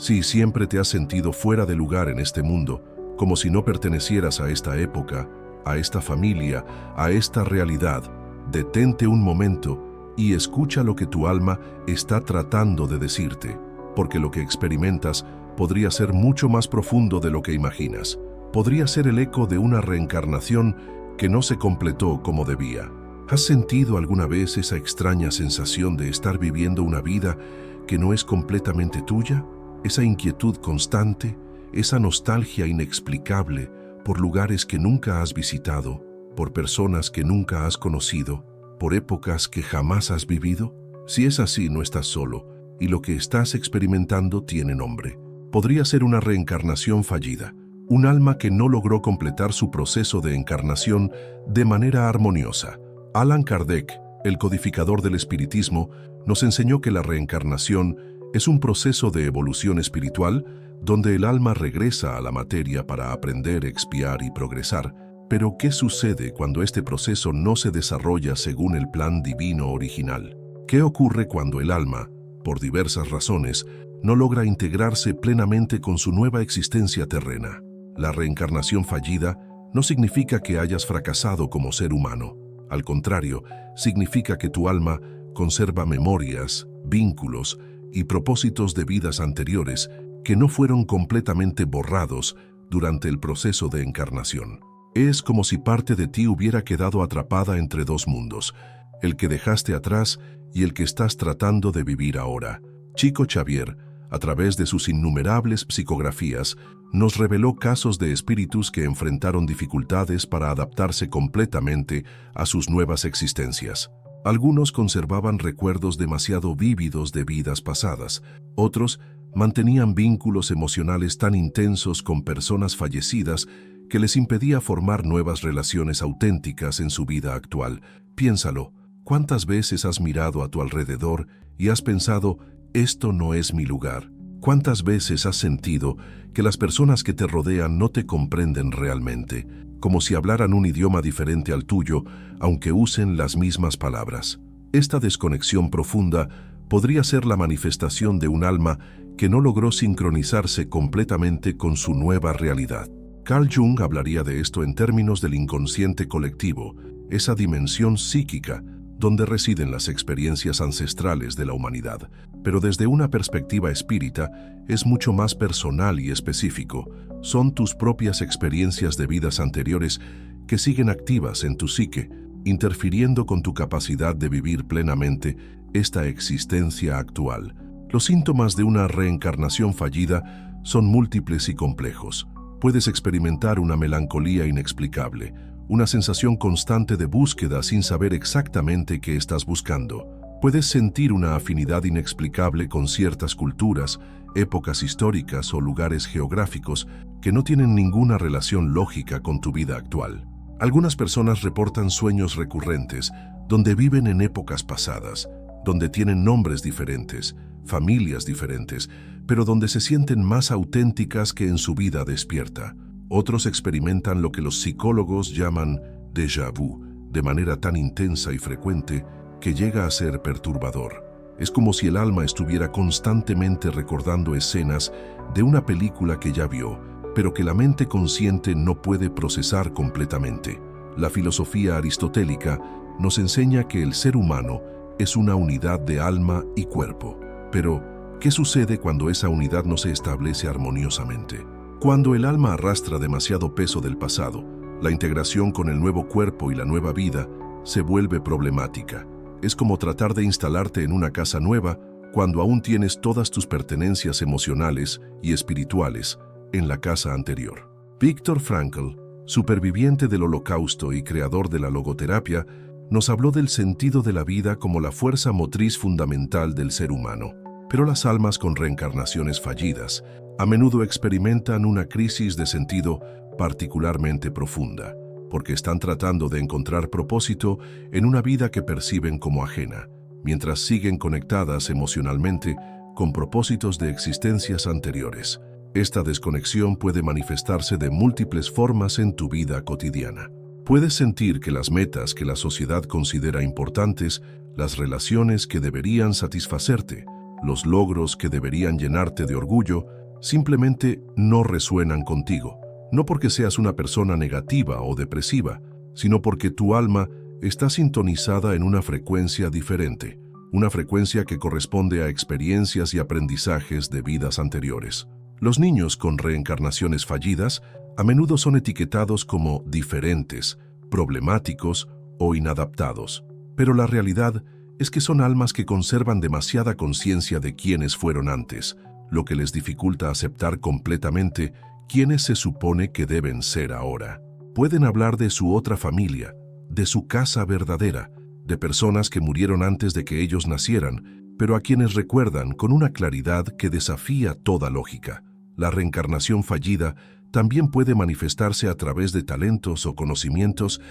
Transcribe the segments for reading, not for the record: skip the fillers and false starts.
Si siempre te has sentido fuera de lugar en este mundo, como si no pertenecieras a esta época, a esta familia, a esta realidad, detente un momento y escucha lo que tu alma está tratando de decirte, porque lo que experimentas podría ser mucho más profundo de lo que imaginas. Podría ser el eco de una reencarnación que no se completó como debía. ¿Has sentido alguna vez esa extraña sensación de estar viviendo una vida que no es completamente tuya? Esa inquietud constante, esa nostalgia inexplicable por lugares que nunca has visitado, por personas que nunca has conocido, por épocas que jamás has vivido. Si es así, no estás solo, y lo que estás experimentando tiene nombre. Podría ser una reencarnación fallida, un alma que no logró completar su proceso de encarnación de manera armoniosa. Allan Kardec, el codificador del espiritismo, nos enseñó que la reencarnación es un proceso de evolución espiritual donde el alma regresa a la materia para aprender, expiar y progresar. Pero, ¿qué sucede cuando este proceso no se desarrolla según el plan divino original? ¿Qué ocurre cuando el alma, por diversas razones, no logra integrarse plenamente con su nueva existencia terrena? La reencarnación fallida no significa que hayas fracasado como ser humano. Al contrario, significa que tu alma conserva memorias, vínculos y propósitos de vidas anteriores que no fueron completamente borrados durante el proceso de encarnación. Es como si parte de ti hubiera quedado atrapada entre dos mundos, el que dejaste atrás y el que estás tratando de vivir ahora. Chico Xavier, a través de sus innumerables psicografías, nos reveló casos de espíritus que enfrentaron dificultades para adaptarse completamente a sus nuevas existencias. Algunos conservaban recuerdos demasiado vívidos de vidas pasadas, otros mantenían vínculos emocionales tan intensos con personas fallecidas que les impedía formar nuevas relaciones auténticas en su vida actual. Piénsalo, ¿cuántas veces has mirado a tu alrededor y has pensado, esto no es mi lugar? ¿Cuántas veces has sentido que las personas que te rodean no te comprenden realmente, como si hablaran un idioma diferente al tuyo, aunque usen las mismas palabras? Esta desconexión profunda podría ser la manifestación de un alma que no logró sincronizarse completamente con su nueva realidad. Carl Jung hablaría de esto en términos del inconsciente colectivo, esa dimensión psíquica donde residen las experiencias ancestrales de la humanidad. Pero desde una perspectiva espírita, es mucho más personal y específico. Son tus propias experiencias de vidas anteriores que siguen activas en tu psique, interfiriendo con tu capacidad de vivir plenamente esta existencia actual. Los síntomas de una reencarnación fallida son múltiples y complejos. Puedes experimentar una melancolía inexplicable, una sensación constante de búsqueda sin saber exactamente qué estás buscando. Puedes sentir una afinidad inexplicable con ciertas culturas, épocas históricas o lugares geográficos que no tienen ninguna relación lógica con tu vida actual. Algunas personas reportan sueños recurrentes, donde viven en épocas pasadas, donde tienen nombres diferentes, familias diferentes, pero donde se sienten más auténticas que en su vida despierta. Otros experimentan lo que los psicólogos llaman déjà vu, de manera tan intensa y frecuente que llega a ser perturbador. Es como si el alma estuviera constantemente recordando escenas de una película que ya vio, pero que la mente consciente no puede procesar completamente. La filosofía aristotélica nos enseña que el ser humano es una unidad de alma y cuerpo. Pero, ¿qué sucede cuando esa unidad no se establece armoniosamente? Cuando el alma arrastra demasiado peso del pasado, la integración con el nuevo cuerpo y la nueva vida se vuelve problemática. Es como tratar de instalarte en una casa nueva cuando aún tienes todas tus pertenencias emocionales y espirituales en la casa anterior. Viktor Frankl, superviviente del Holocausto y creador de la logoterapia, nos habló del sentido de la vida como la fuerza motriz fundamental del ser humano. Pero las almas con reencarnaciones fallidas a menudo experimentan una crisis de sentido particularmente profunda, porque están tratando de encontrar propósito en una vida que perciben como ajena, mientras siguen conectadas emocionalmente con propósitos de existencias anteriores. Esta desconexión puede manifestarse de múltiples formas en tu vida cotidiana. Puedes sentir que las metas que la sociedad considera importantes, las relaciones que deberían satisfacerte, los logros que deberían llenarte de orgullo, simplemente no resuenan contigo. No porque seas una persona negativa o depresiva, sino porque tu alma está sintonizada en una frecuencia diferente, una frecuencia que corresponde a experiencias y aprendizajes de vidas anteriores. Los niños con reencarnaciones fallidas a menudo son etiquetados como diferentes, problemáticos o inadaptados, pero la realidad es que son almas que conservan demasiada conciencia de quiénes fueron antes, lo que les dificulta aceptar completamente quiénes se supone que deben ser ahora. Pueden hablar de su otra familia, de su casa verdadera, de personas que murieron antes de que ellos nacieran, pero a quienes recuerdan con una claridad que desafía toda lógica. La reencarnación fallida también puede manifestarse a través de talentos o conocimientos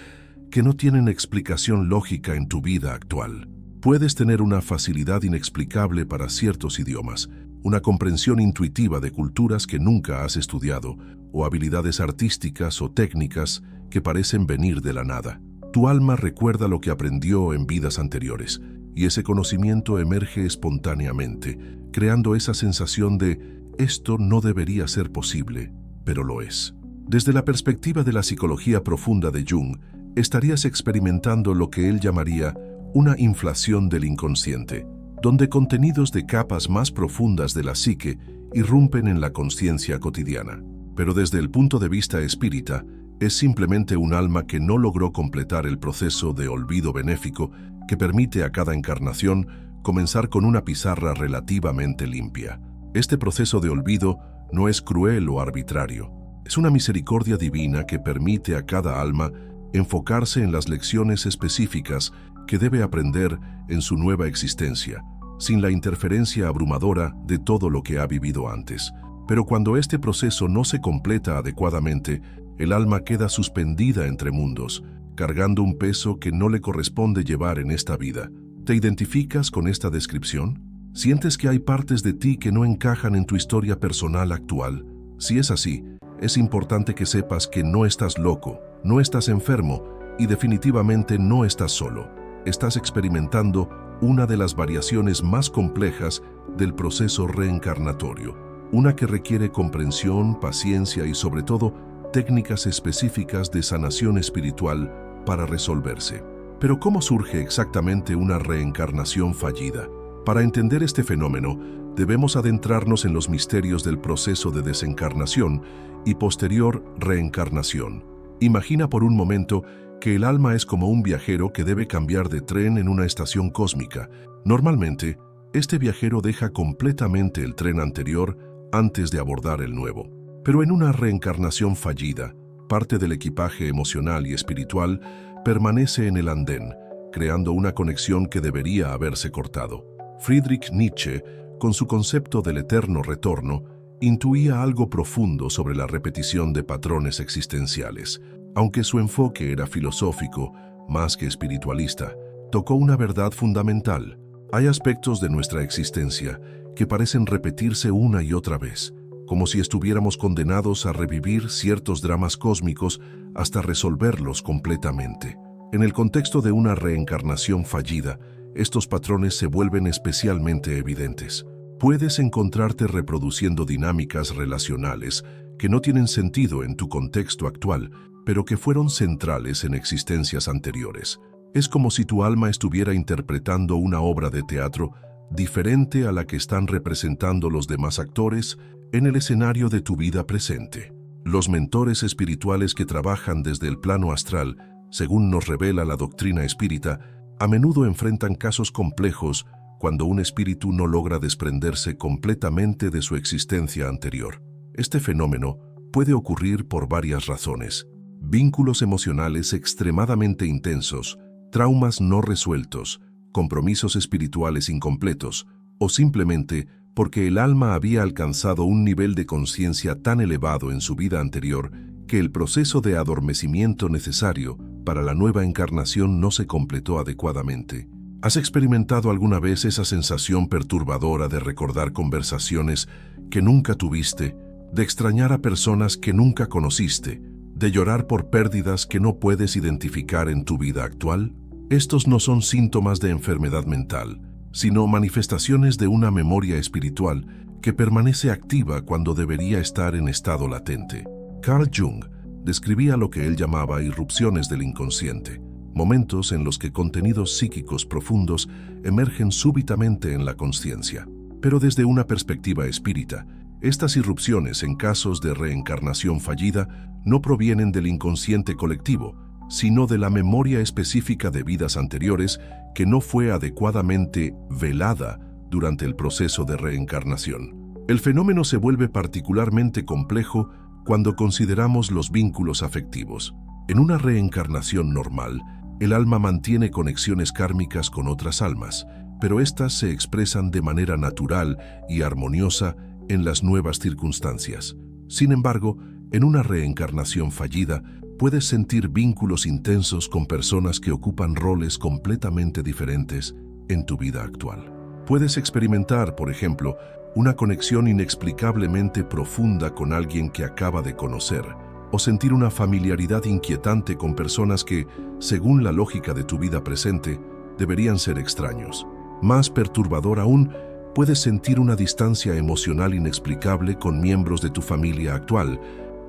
que no tienen explicación lógica en tu vida actual. Puedes tener una facilidad inexplicable para ciertos idiomas, una comprensión intuitiva de culturas que nunca has estudiado, o habilidades artísticas o técnicas que parecen venir de la nada. Tu alma recuerda lo que aprendió en vidas anteriores, y ese conocimiento emerge espontáneamente, creando esa sensación de «esto no debería ser posible, pero lo es». Desde la perspectiva de la psicología profunda de Jung, estarías experimentando lo que él llamaría una inflación del inconsciente, donde contenidos de capas más profundas de la psique irrumpen en la consciencia cotidiana. Pero desde el punto de vista espírita, es simplemente un alma que no logró completar el proceso de olvido benéfico que permite a cada encarnación comenzar con una pizarra relativamente limpia. Este proceso de olvido no es cruel o arbitrario. Es una misericordia divina que permite a cada alma enfocarse en las lecciones específicas que debe aprender en su nueva existencia, sin la interferencia abrumadora de todo lo que ha vivido antes. Pero cuando este proceso no se completa adecuadamente, el alma queda suspendida entre mundos, cargando un peso que no le corresponde llevar en esta vida. ¿Te identificas con esta descripción? ¿Sientes que hay partes de ti que no encajan en tu historia personal actual? Si es así, es importante que sepas que no estás loco, no estás enfermo y definitivamente no estás solo. Estás experimentando una de las variaciones más complejas del proceso reencarnatorio, una que requiere comprensión, paciencia y sobre todo técnicas específicas de sanación espiritual para resolverse. Pero ¿cómo surge exactamente una reencarnación fallida? Para entender este fenómeno, debemos adentrarnos en los misterios del proceso de desencarnación y posterior reencarnación. Imagina por un momento que el alma es como un viajero que debe cambiar de tren en una estación cósmica. Normalmente, este viajero deja completamente el tren anterior antes de abordar el nuevo. Pero en una reencarnación fallida, parte del equipaje emocional y espiritual permanece en el andén, creando una conexión que debería haberse cortado. Friedrich Nietzsche, con su concepto del eterno retorno, intuía algo profundo sobre la repetición de patrones existenciales. Aunque su enfoque era filosófico, más que espiritualista, tocó una verdad fundamental. Hay aspectos de nuestra existencia que parecen repetirse una y otra vez, como si estuviéramos condenados a revivir ciertos dramas cósmicos hasta resolverlos completamente. En el contexto de una reencarnación fallida, estos patrones se vuelven especialmente evidentes. Puedes encontrarte reproduciendo dinámicas relacionales que no tienen sentido en tu contexto actual, pero que fueron centrales en existencias anteriores. Es como si tu alma estuviera interpretando una obra de teatro diferente a la que están representando los demás actores en el escenario de tu vida presente. Los mentores espirituales que trabajan desde el plano astral, según nos revela la doctrina espírita, a menudo enfrentan casos complejos cuando un espíritu no logra desprenderse completamente de su existencia anterior. Este fenómeno puede ocurrir por varias razones: vínculos emocionales extremadamente intensos, traumas no resueltos, compromisos espirituales incompletos, o simplemente porque el alma había alcanzado un nivel de conciencia tan elevado en su vida anterior que el proceso de adormecimiento necesario para la nueva encarnación no se completó adecuadamente. ¿Has experimentado alguna vez esa sensación perturbadora de recordar conversaciones que nunca tuviste, de extrañar a personas que nunca conociste, de llorar por pérdidas que no puedes identificar en tu vida actual? Estos no son síntomas de enfermedad mental, sino manifestaciones de una memoria espiritual que permanece activa cuando debería estar en estado latente. Carl Jung describía lo que él llamaba irrupciones del inconsciente, momentos en los que contenidos psíquicos profundos emergen súbitamente en la consciencia. Pero desde una perspectiva espírita, estas irrupciones en casos de reencarnación fallida no provienen del inconsciente colectivo, sino de la memoria específica de vidas anteriores que no fue adecuadamente velada durante el proceso de reencarnación. El fenómeno se vuelve particularmente complejo cuando consideramos los vínculos afectivos. En una reencarnación normal, el alma mantiene conexiones kármicas con otras almas, pero éstas se expresan de manera natural y armoniosa en las nuevas circunstancias. Sin embargo, en una reencarnación fallida, puedes sentir vínculos intensos con personas que ocupan roles completamente diferentes en tu vida actual. Puedes experimentar, por ejemplo, una conexión inexplicablemente profunda con alguien que acaba de conocer, o sentir una familiaridad inquietante con personas que, según la lógica de tu vida presente, deberían ser extraños. Más perturbador aún, puedes sentir una distancia emocional inexplicable con miembros de tu familia actual,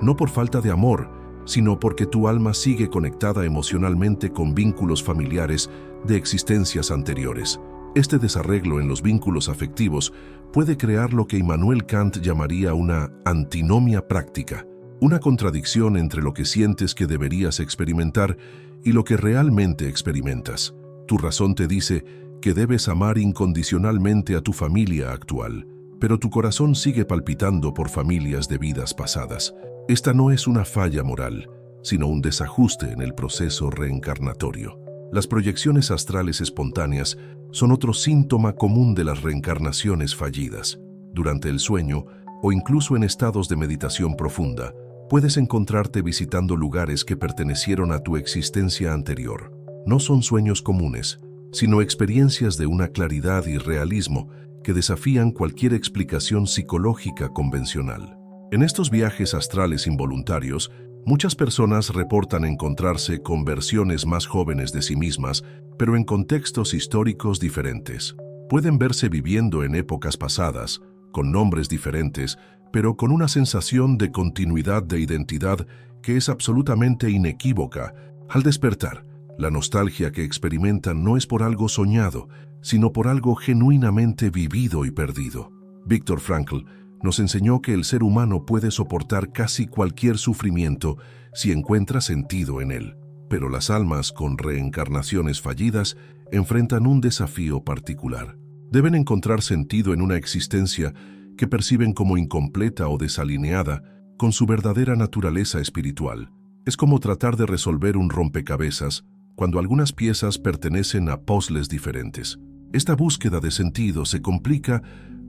no por falta de amor, sino porque tu alma sigue conectada emocionalmente con vínculos familiares de existencias anteriores. Este desarreglo en los vínculos afectivos puede crear lo que Immanuel Kant llamaría una antinomia práctica, una contradicción entre lo que sientes que deberías experimentar y lo que realmente experimentas. Tu razón te dice que debes amar incondicionalmente a tu familia actual, pero tu corazón sigue palpitando por familias de vidas pasadas. Esta no es una falla moral, sino un desajuste en el proceso reencarnatorio. Las proyecciones astrales espontáneas son otro síntoma común de las reencarnaciones fallidas. Durante el sueño, o incluso en estados de meditación profunda, puedes encontrarte visitando lugares que pertenecieron a tu existencia anterior. No son sueños comunes, sino experiencias de una claridad y realismo que desafían cualquier explicación psicológica convencional. En estos viajes astrales involuntarios, muchas personas reportan encontrarse con versiones más jóvenes de sí mismas, pero en contextos históricos diferentes. Pueden verse viviendo en épocas pasadas, con nombres diferentes, pero con una sensación de continuidad de identidad que es absolutamente inequívoca. Al despertar, la nostalgia que experimentan no es por algo soñado, sino por algo genuinamente vivido y perdido. Viktor Frankl nos enseñó que el ser humano puede soportar casi cualquier sufrimiento si encuentra sentido en él. Pero las almas con reencarnaciones fallidas enfrentan un desafío particular. Deben encontrar sentido en una existencia que perciben como incompleta o desalineada con su verdadera naturaleza espiritual. Es como tratar de resolver un rompecabezas cuando algunas piezas pertenecen a puzzles diferentes. Esta búsqueda de sentido se complica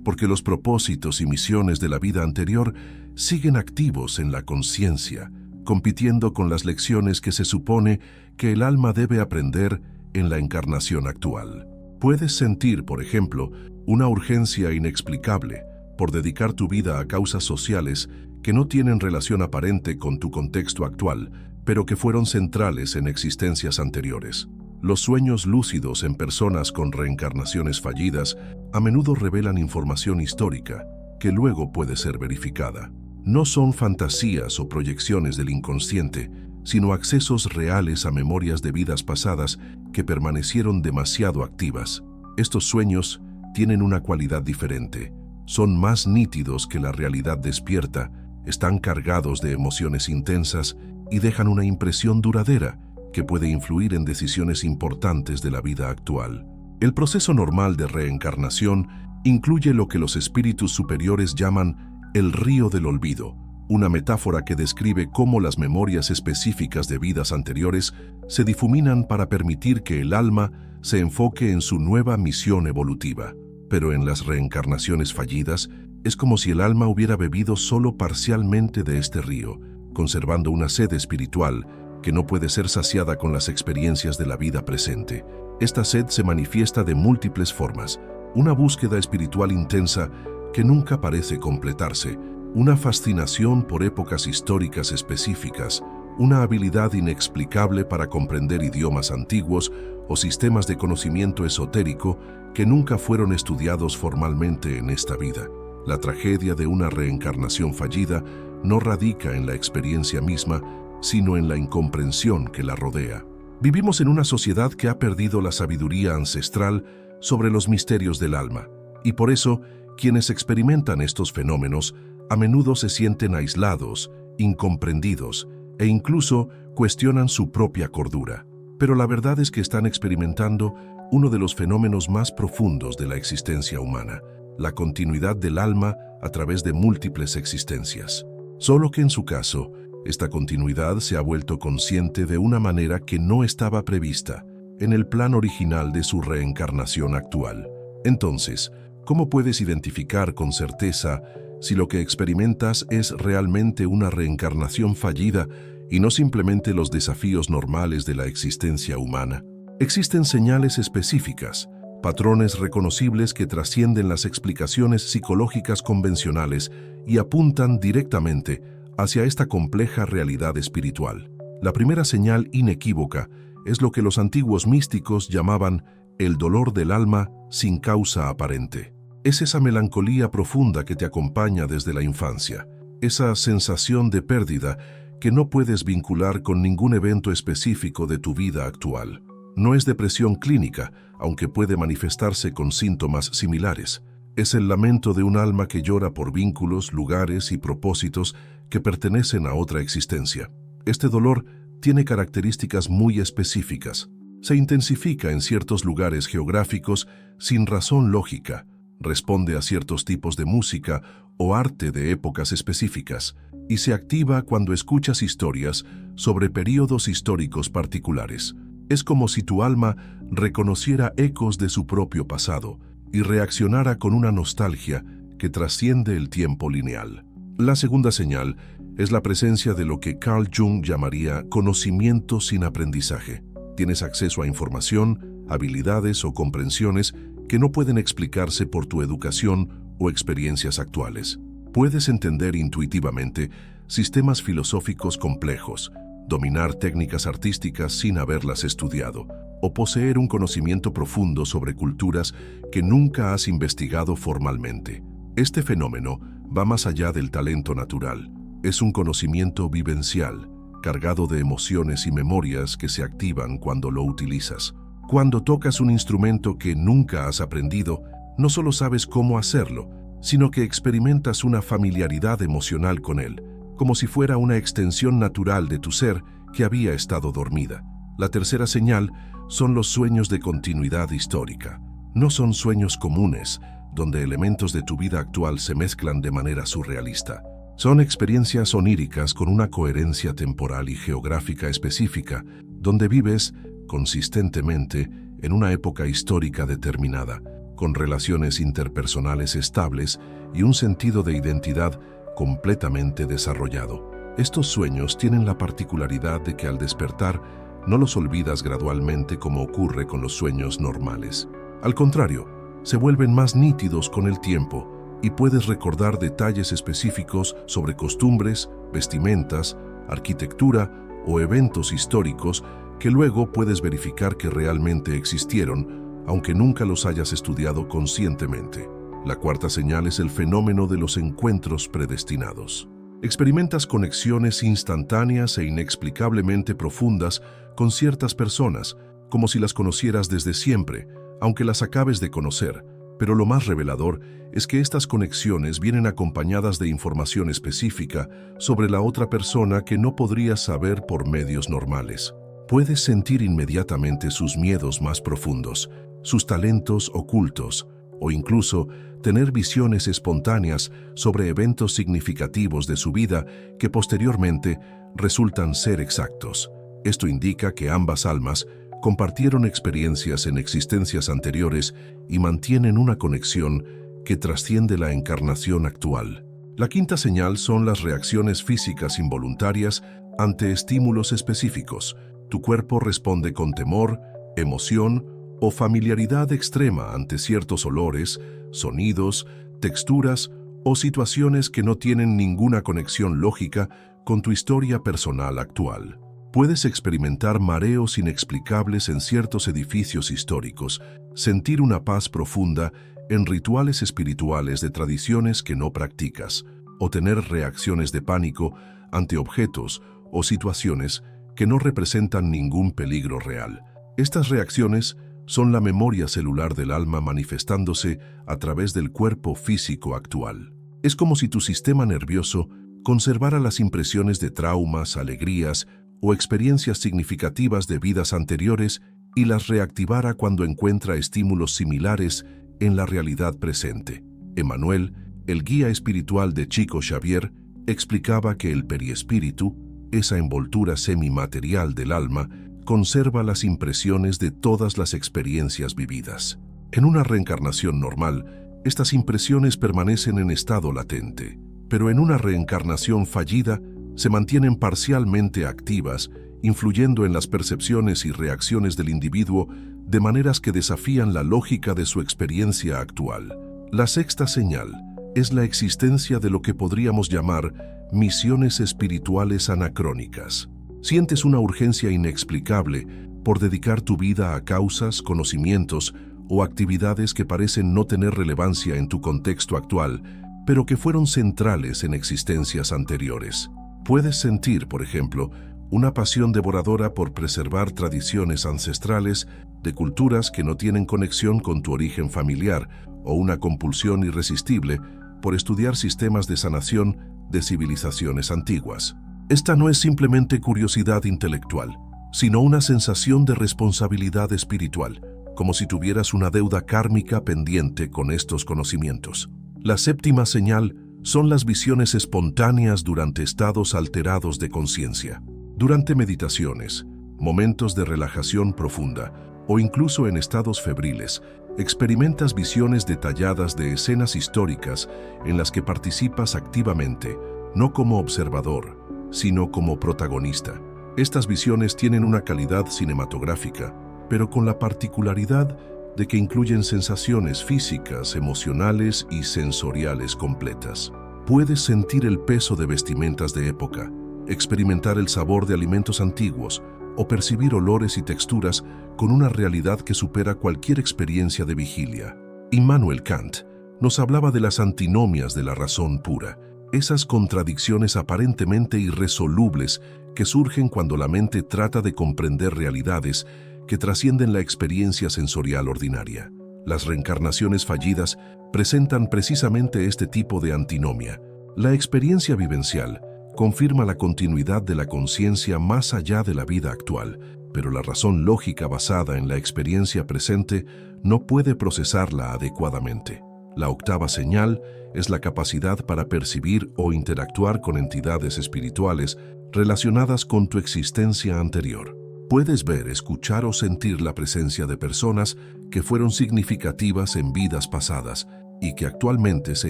porque los propósitos y misiones de la vida anterior siguen activos en la conciencia, compitiendo con las lecciones que se supone que el alma debe aprender en la encarnación actual. Puedes sentir, por ejemplo, una urgencia inexplicable por dedicar tu vida a causas sociales que no tienen relación aparente con tu contexto actual, pero que fueron centrales en existencias anteriores. Los sueños lúcidos en personas con reencarnaciones fallidas a menudo revelan información histórica que luego puede ser verificada. No son fantasías o proyecciones del inconsciente, sino accesos reales a memorias de vidas pasadas que permanecieron demasiado activas. Estos sueños tienen una cualidad diferente. Son más nítidos que la realidad despierta, están cargados de emociones intensas y dejan una impresión duradera que puede influir en decisiones importantes de la vida actual. El proceso normal de reencarnación incluye lo que los espíritus superiores llaman el río del olvido, una metáfora que describe cómo las memorias específicas de vidas anteriores se difuminan para permitir que el alma se enfoque en su nueva misión evolutiva. Pero en las reencarnaciones fallidas, es como si el alma hubiera bebido solo parcialmente de este río, conservando una sed espiritual que no puede ser saciada con las experiencias de la vida presente. Esta sed se manifiesta de múltiples formas: una búsqueda espiritual intensa que nunca parece completarse, una fascinación por épocas históricas específicas, una habilidad inexplicable para comprender idiomas antiguos o sistemas de conocimiento esotérico que nunca fueron estudiados formalmente en esta vida. La tragedia de una reencarnación fallida no radica en la experiencia misma, sino en la incomprensión que la rodea. Vivimos en una sociedad que ha perdido la sabiduría ancestral sobre los misterios del alma, y por eso, quienes experimentan estos fenómenos a menudo se sienten aislados, incomprendidos e incluso cuestionan su propia cordura. Pero la verdad es que están experimentando uno de los fenómenos más profundos de la existencia humana, la continuidad del alma a través de múltiples existencias. Solo que en su caso, esta continuidad se ha vuelto consciente de una manera que no estaba prevista en el plan original de su reencarnación actual. Entonces, ¿cómo puedes identificar con certeza si lo que experimentas es realmente una reencarnación fallida y no simplemente los desafíos normales de la existencia humana? Existen señales específicas, patrones reconocibles que trascienden las explicaciones psicológicas convencionales y apuntan directamente hacia esta compleja realidad espiritual. La primera señal inequívoca es lo que los antiguos místicos llamaban el dolor del alma sin causa aparente. Es esa melancolía profunda que te acompaña desde la infancia, esa sensación de pérdida que no puedes vincular con ningún evento específico de tu vida actual. No es depresión clínica, aunque puede manifestarse con síntomas similares. Es el lamento de un alma que llora por vínculos, lugares y propósitos que pertenecen a otra existencia. Este dolor tiene características muy específicas. Se intensifica en ciertos lugares geográficos sin razón lógica, responde a ciertos tipos de música o arte de épocas específicas, y se activa cuando escuchas historias sobre períodos históricos particulares. Es como si tu alma reconociera ecos de su propio pasado y reaccionara con una nostalgia que trasciende el tiempo lineal. La segunda señal es la presencia de lo que Carl Jung llamaría conocimiento sin aprendizaje. Tienes acceso a información, habilidades o comprensiones que no pueden explicarse por tu educación o experiencias actuales. Puedes entender intuitivamente sistemas filosóficos complejos, dominar técnicas artísticas sin haberlas estudiado, o poseer un conocimiento profundo sobre culturas que nunca has investigado formalmente. Este fenómeno va más allá del talento natural. Es un conocimiento vivencial, cargado de emociones y memorias que se activan cuando lo utilizas. Cuando tocas un instrumento que nunca has aprendido, no solo sabes cómo hacerlo, sino que experimentas una familiaridad emocional con él, como si fuera una extensión natural de tu ser que había estado dormida. La tercera señal son los sueños de continuidad histórica. No son sueños comunes, donde elementos de tu vida actual se mezclan de manera surrealista. Son experiencias oníricas con una coherencia temporal y geográfica específica, donde vives consistentemente en una época histórica determinada, con relaciones interpersonales estables y un sentido de identidad completamente desarrollado. Estos sueños tienen la particularidad de que al despertar no los olvidas gradualmente como ocurre con los sueños normales. Al contrario, se vuelven más nítidos con el tiempo y puedes recordar detalles específicos sobre costumbres, vestimentas, arquitectura o eventos históricos que luego puedes verificar que realmente existieron, aunque nunca los hayas estudiado conscientemente. La cuarta señal es el fenómeno de los encuentros predestinados. Experimentas conexiones instantáneas e inexplicablemente profundas con ciertas personas, como si las conocieras desde siempre, aunque las acabes de conocer. Pero lo más revelador es que estas conexiones vienen acompañadas de información específica sobre la otra persona que no podrías saber por medios normales. Puedes sentir inmediatamente sus miedos más profundos, sus talentos ocultos, o incluso tener visiones espontáneas sobre eventos significativos de su vida que posteriormente resultan ser exactos. Esto indica que ambas almas compartieron experiencias en existencias anteriores y mantienen una conexión que trasciende la encarnación actual. La quinta señal son las reacciones físicas involuntarias ante estímulos específicos. Tu cuerpo responde con temor, emoción o familiaridad extrema ante ciertos olores, sonidos, texturas o situaciones que no tienen ninguna conexión lógica con tu historia personal actual. Puedes experimentar mareos inexplicables en ciertos edificios históricos, sentir una paz profunda en rituales espirituales de tradiciones que no practicas, o tener reacciones de pánico ante objetos o situaciones que no representan ningún peligro real. Estas reacciones son la memoria celular del alma manifestándose a través del cuerpo físico actual. Es como si tu sistema nervioso conservara las impresiones de traumas, alegrías o experiencias significativas de vidas anteriores y las reactivara cuando encuentra estímulos similares en la realidad presente. Emmanuel, el guía espiritual de Chico Xavier, explicaba que el periespíritu, esa envoltura semimaterial del alma, conserva las impresiones de todas las experiencias vividas. En una reencarnación normal, estas impresiones permanecen en estado latente, pero en una reencarnación fallida se mantienen parcialmente activas, influyendo en las percepciones y reacciones del individuo de maneras que desafían la lógica de su experiencia actual. La sexta señal es la existencia de lo que podríamos llamar misiones espirituales anacrónicas. Sientes una urgencia inexplicable por dedicar tu vida a causas, conocimientos o actividades que parecen no tener relevancia en tu contexto actual, pero que fueron centrales en existencias anteriores. Puedes sentir, por ejemplo, una pasión devoradora por preservar tradiciones ancestrales de culturas que no tienen conexión con tu origen familiar, o una compulsión irresistible por estudiar sistemas de sanación de civilizaciones antiguas. Esta no es simplemente curiosidad intelectual, sino una sensación de responsabilidad espiritual, como si tuvieras una deuda kármica pendiente con estos conocimientos. La séptima señal son las visiones espontáneas durante estados alterados de conciencia. Durante meditaciones, momentos de relajación profunda o incluso en estados febriles, experimentas visiones detalladas de escenas históricas en las que participas activamente, no como observador, sino como protagonista. Estas visiones tienen una calidad cinematográfica, pero con la particularidad de que incluyen sensaciones físicas, emocionales y sensoriales completas. Puedes sentir el peso de vestimentas de época, experimentar el sabor de alimentos antiguos o percibir olores y texturas con una realidad que supera cualquier experiencia de vigilia. Immanuel Kant nos hablaba de las antinomias de la razón pura, esas contradicciones aparentemente irresolubles que surgen cuando la mente trata de comprender realidades que trascienden la experiencia sensorial ordinaria. Las reencarnaciones fallidas presentan precisamente este tipo de antinomia. La experiencia vivencial confirma la continuidad de la conciencia más allá de la vida actual, pero la razón lógica basada en la experiencia presente no puede procesarla adecuadamente. La octava señal es la capacidad para percibir o interactuar con entidades espirituales relacionadas con tu existencia anterior. Puedes ver, escuchar o sentir la presencia de personas que fueron significativas en vidas pasadas y que actualmente se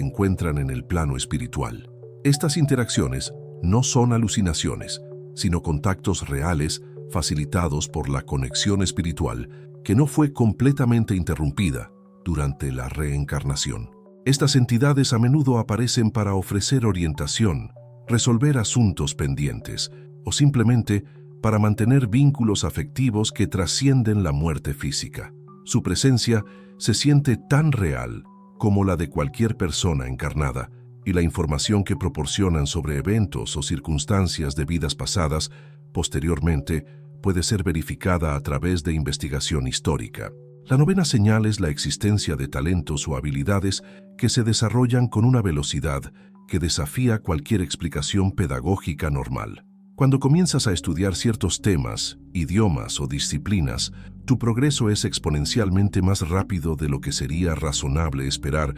encuentran en el plano espiritual. Estas interacciones no son alucinaciones, sino contactos reales facilitados por la conexión espiritual que no fue completamente interrumpida durante la reencarnación. Estas entidades a menudo aparecen para ofrecer orientación, resolver asuntos pendientes o simplemente para mantener vínculos afectivos que trascienden la muerte física. Su presencia se siente tan real como la de cualquier persona encarnada, y la información que proporcionan sobre eventos o circunstancias de vidas pasadas posteriormente puede ser verificada a través de investigación histórica. La novena señal es la existencia de talentos o habilidades que se desarrollan con una velocidad que desafía cualquier explicación pedagógica normal. Cuando comienzas a estudiar ciertos temas, idiomas o disciplinas, tu progreso es exponencialmente más rápido de lo que sería razonable esperar,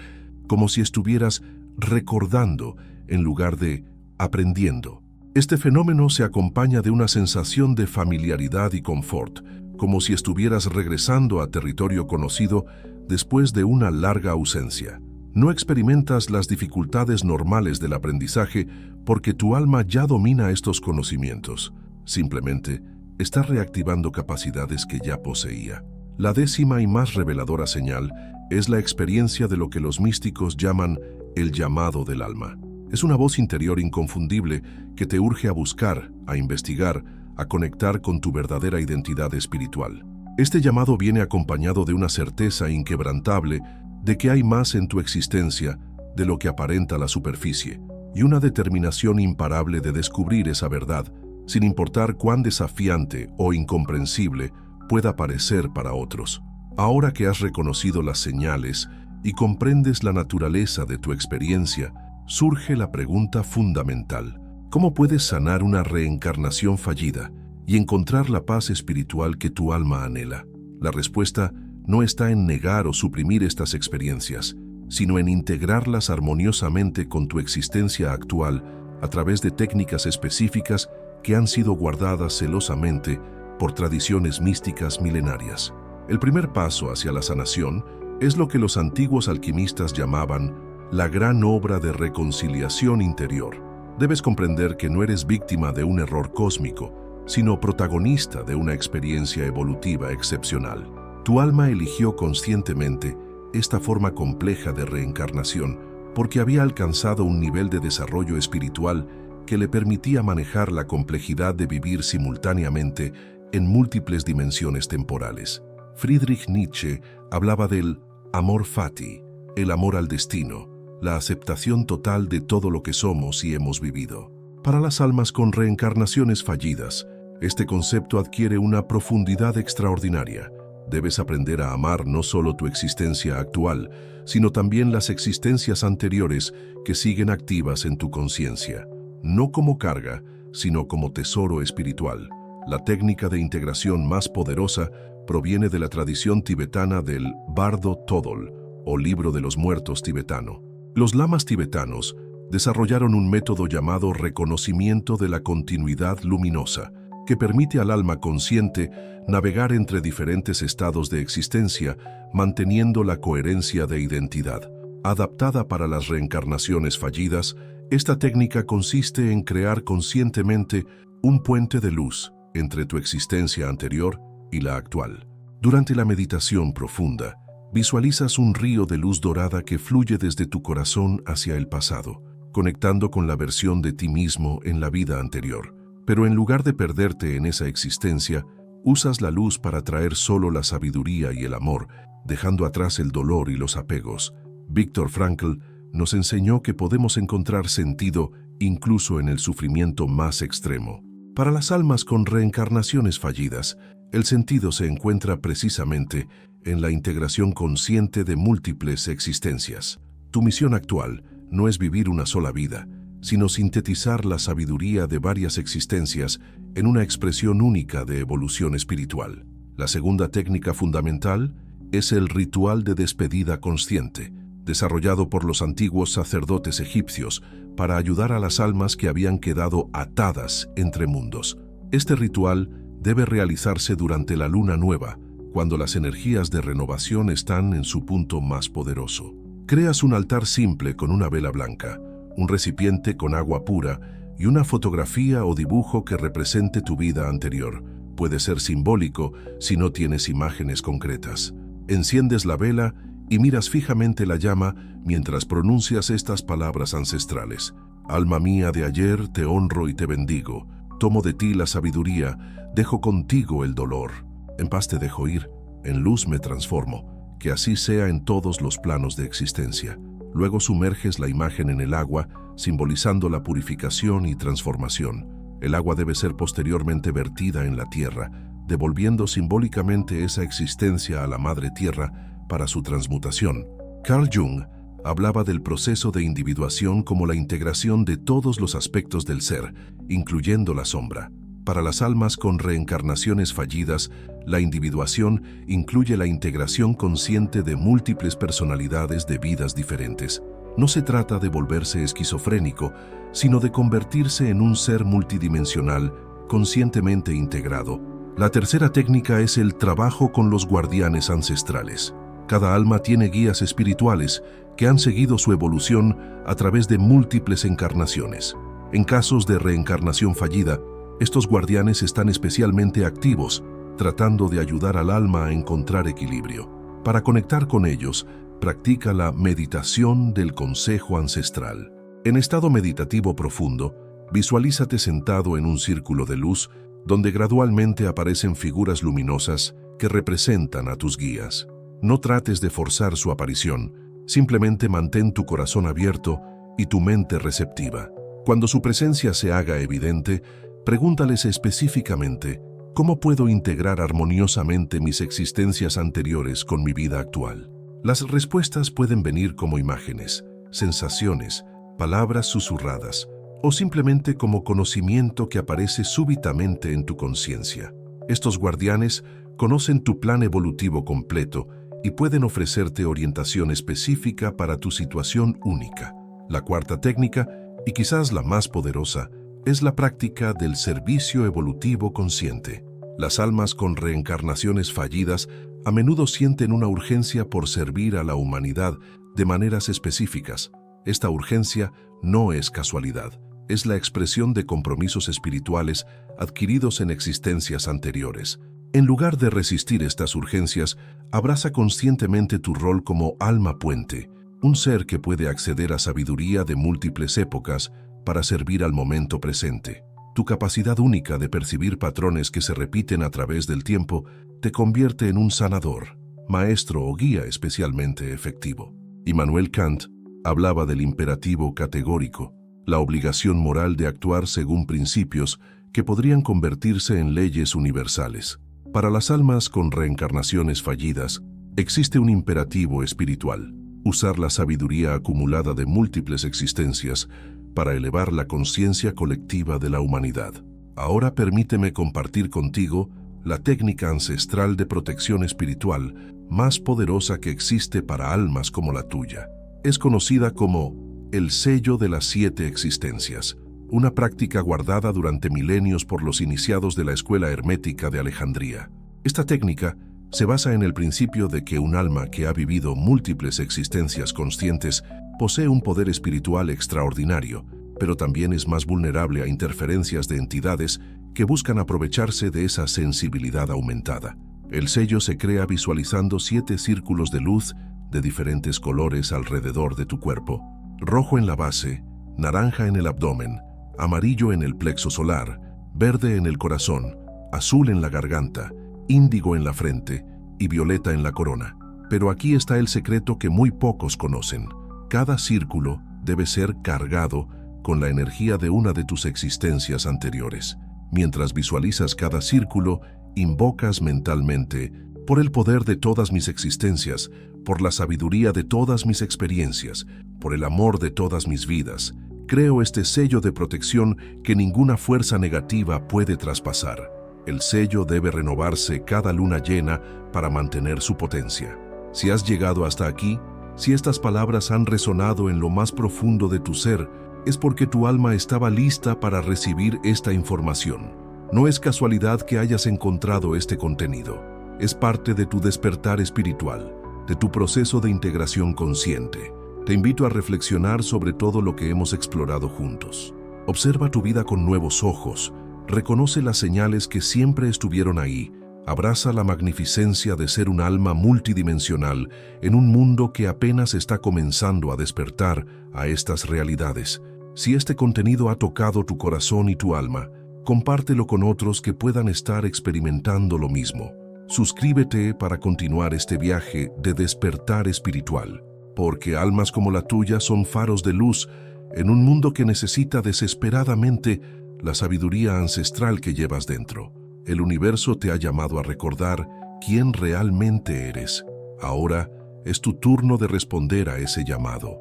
como si estuvieras recordando en lugar de aprendiendo. Este fenómeno se acompaña de una sensación de familiaridad y confort, como si estuvieras regresando a territorio conocido después de una larga ausencia. No experimentas las dificultades normales del aprendizaje porque tu alma ya domina estos conocimientos. Simplemente está reactivando capacidades que ya poseía. La décima y más reveladora señal es la experiencia de lo que los místicos llaman el llamado del alma. Es una voz interior inconfundible que te urge a buscar, a investigar, a conectar con tu verdadera identidad espiritual. Este llamado viene acompañado de una certeza inquebrantable de que hay más en tu existencia de lo que aparenta la superficie, y una determinación imparable de descubrir esa verdad, sin importar cuán desafiante o incomprensible pueda parecer para otros. Ahora que has reconocido las señales y comprendes la naturaleza de tu experiencia, surge la pregunta fundamental: ¿cómo puedes sanar una reencarnación fallida y encontrar la paz espiritual que tu alma anhela? La respuesta no está en negar o suprimir estas experiencias, sino en integrarlas armoniosamente con tu existencia actual a través de técnicas específicas que han sido guardadas celosamente por tradiciones místicas milenarias. El primer paso hacia la sanación es lo que los antiguos alquimistas llamaban la gran obra de reconciliación interior. Debes comprender que no eres víctima de un error cósmico, sino protagonista de una experiencia evolutiva excepcional. Tu alma eligió conscientemente esta forma compleja de reencarnación porque había alcanzado un nivel de desarrollo espiritual que le permitía manejar la complejidad de vivir simultáneamente en múltiples dimensiones temporales. Friedrich Nietzsche hablaba del amor fati, el amor al destino, la aceptación total de todo lo que somos y hemos vivido. Para las almas con reencarnaciones fallidas, este concepto adquiere una profundidad extraordinaria. Debes aprender a amar no solo tu existencia actual, sino también las existencias anteriores que siguen activas en tu conciencia. No como carga, sino como tesoro espiritual. La técnica de integración más poderosa proviene de la tradición tibetana del Bardo Thodol, o libro de los muertos tibetano. Los lamas tibetanos desarrollaron un método llamado reconocimiento de la continuidad luminosa, que permite al alma consciente navegar entre diferentes estados de existencia, manteniendo la coherencia de identidad. Adaptada para las reencarnaciones fallidas, esta técnica consiste en crear conscientemente un puente de luz entre tu existencia anterior y la actual. Durante la meditación profunda, visualizas un río de luz dorada que fluye desde tu corazón hacia el pasado, conectando con la versión de ti mismo en la vida anterior. Pero en lugar de perderte en esa existencia, usas la luz para traer solo la sabiduría y el amor, dejando atrás el dolor y los apegos. Viktor Frankl nos enseñó que podemos encontrar sentido incluso en el sufrimiento más extremo. Para las almas con reencarnaciones fallidas, el sentido se encuentra precisamente en la integración consciente de múltiples existencias. Tu misión actual no es vivir una sola vida, sino sintetizar la sabiduría de varias existencias en una expresión única de evolución espiritual. La segunda técnica fundamental es el ritual de despedida consciente, desarrollado por los antiguos sacerdotes egipcios para ayudar a las almas que habían quedado atadas entre mundos. Este ritual debe realizarse durante la luna nueva, cuando las energías de renovación están en su punto más poderoso. Creas un altar simple con una vela blanca, un recipiente con agua pura y una fotografía o dibujo que represente tu vida anterior. Puede ser simbólico si no tienes imágenes concretas. Enciendes la vela y miras fijamente la llama mientras pronuncias estas palabras ancestrales. Alma mía de ayer, te honro y te bendigo. Tomo de ti la sabiduría, dejo contigo el dolor. En paz te dejo ir, en luz me transformo. Que así sea en todos los planos de existencia. Luego sumerges la imagen en el agua, simbolizando la purificación y transformación. El agua debe ser posteriormente vertida en la tierra, devolviendo simbólicamente esa existencia a la Madre Tierra para su transmutación. Carl Jung hablaba del proceso de individuación como la integración de todos los aspectos del ser, incluyendo la sombra. Para las almas con reencarnaciones fallidas, la individuación incluye la integración consciente de múltiples personalidades de vidas diferentes. No se trata de volverse esquizofrénico, sino de convertirse en un ser multidimensional, conscientemente integrado. La tercera técnica es el trabajo con los guardianes ancestrales. Cada alma tiene guías espirituales que han seguido su evolución a través de múltiples encarnaciones. En casos de reencarnación fallida, estos guardianes están especialmente activos, tratando de ayudar al alma a encontrar equilibrio. Para conectar con ellos, practica la meditación del consejo ancestral. En estado meditativo profundo, visualízate sentado en un círculo de luz donde gradualmente aparecen figuras luminosas que representan a tus guías. No trates de forzar su aparición, simplemente mantén tu corazón abierto y tu mente receptiva. Cuando su presencia se haga evidente, pregúntales específicamente: ¿cómo puedo integrar armoniosamente mis existencias anteriores con mi vida actual? Las respuestas pueden venir como imágenes, sensaciones, palabras susurradas, o simplemente como conocimiento que aparece súbitamente en tu conciencia. Estos guardianes conocen tu plan evolutivo completo y pueden ofrecerte orientación específica para tu situación única. La cuarta técnica, y quizás la más poderosa, es la práctica del servicio evolutivo consciente. Las almas con reencarnaciones fallidas a menudo sienten una urgencia por servir a la humanidad de maneras específicas. Esta urgencia no es casualidad, es la expresión de compromisos espirituales adquiridos en existencias anteriores. En lugar de resistir estas urgencias, abraza conscientemente tu rol como alma puente, un ser que puede acceder a sabiduría de múltiples épocas para servir al momento presente. Tu capacidad única de percibir patrones que se repiten a través del tiempo te convierte en un sanador, maestro o guía especialmente efectivo. Immanuel Kant hablaba del imperativo categórico, la obligación moral de actuar según principios que podrían convertirse en leyes universales. Para las almas con reencarnaciones fallidas, existe un imperativo espiritual: usar la sabiduría acumulada de múltiples existencias para elevar la conciencia colectiva de la humanidad. Ahora permíteme compartir contigo la técnica ancestral de protección espiritual más poderosa que existe para almas como la tuya. Es conocida como el sello de las 7 existencias, una práctica guardada durante milenios por los iniciados de la escuela hermética de Alejandría. Esta técnica se basa en el principio de que un alma que ha vivido múltiples existencias conscientes posee un poder espiritual extraordinario, pero también es más vulnerable a interferencias de entidades que buscan aprovecharse de esa sensibilidad aumentada. El sello se crea visualizando 7 círculos de luz de diferentes colores alrededor de tu cuerpo: rojo en la base, naranja en el abdomen, amarillo en el plexo solar, verde en el corazón, azul en la garganta, índigo en la frente y violeta en la corona. Pero aquí está el secreto que muy pocos conocen. Cada círculo debe ser cargado con la energía de una de tus existencias anteriores. Mientras visualizas cada círculo, invocas mentalmente: por el poder de todas mis existencias, por la sabiduría de todas mis experiencias, por el amor de todas mis vidas, creo este sello de protección que ninguna fuerza negativa puede traspasar. El sello debe renovarse cada luna llena para mantener su potencia. Si has llegado hasta aquí, si estas palabras han resonado en lo más profundo de tu ser, es porque tu alma estaba lista para recibir esta información. No es casualidad que hayas encontrado este contenido. Es parte de tu despertar espiritual, de tu proceso de integración consciente. Te invito a reflexionar sobre todo lo que hemos explorado juntos. Observa tu vida con nuevos ojos. Reconoce las señales que siempre estuvieron ahí. Abraza la magnificencia de ser un alma multidimensional en un mundo que apenas está comenzando a despertar a estas realidades. Si este contenido ha tocado tu corazón y tu alma, compártelo con otros que puedan estar experimentando lo mismo. Suscríbete para continuar este viaje de despertar espiritual, porque almas como la tuya son faros de luz en un mundo que necesita desesperadamente la sabiduría ancestral que llevas dentro. El universo te ha llamado a recordar quién realmente eres. Ahora es tu turno de responder a ese llamado.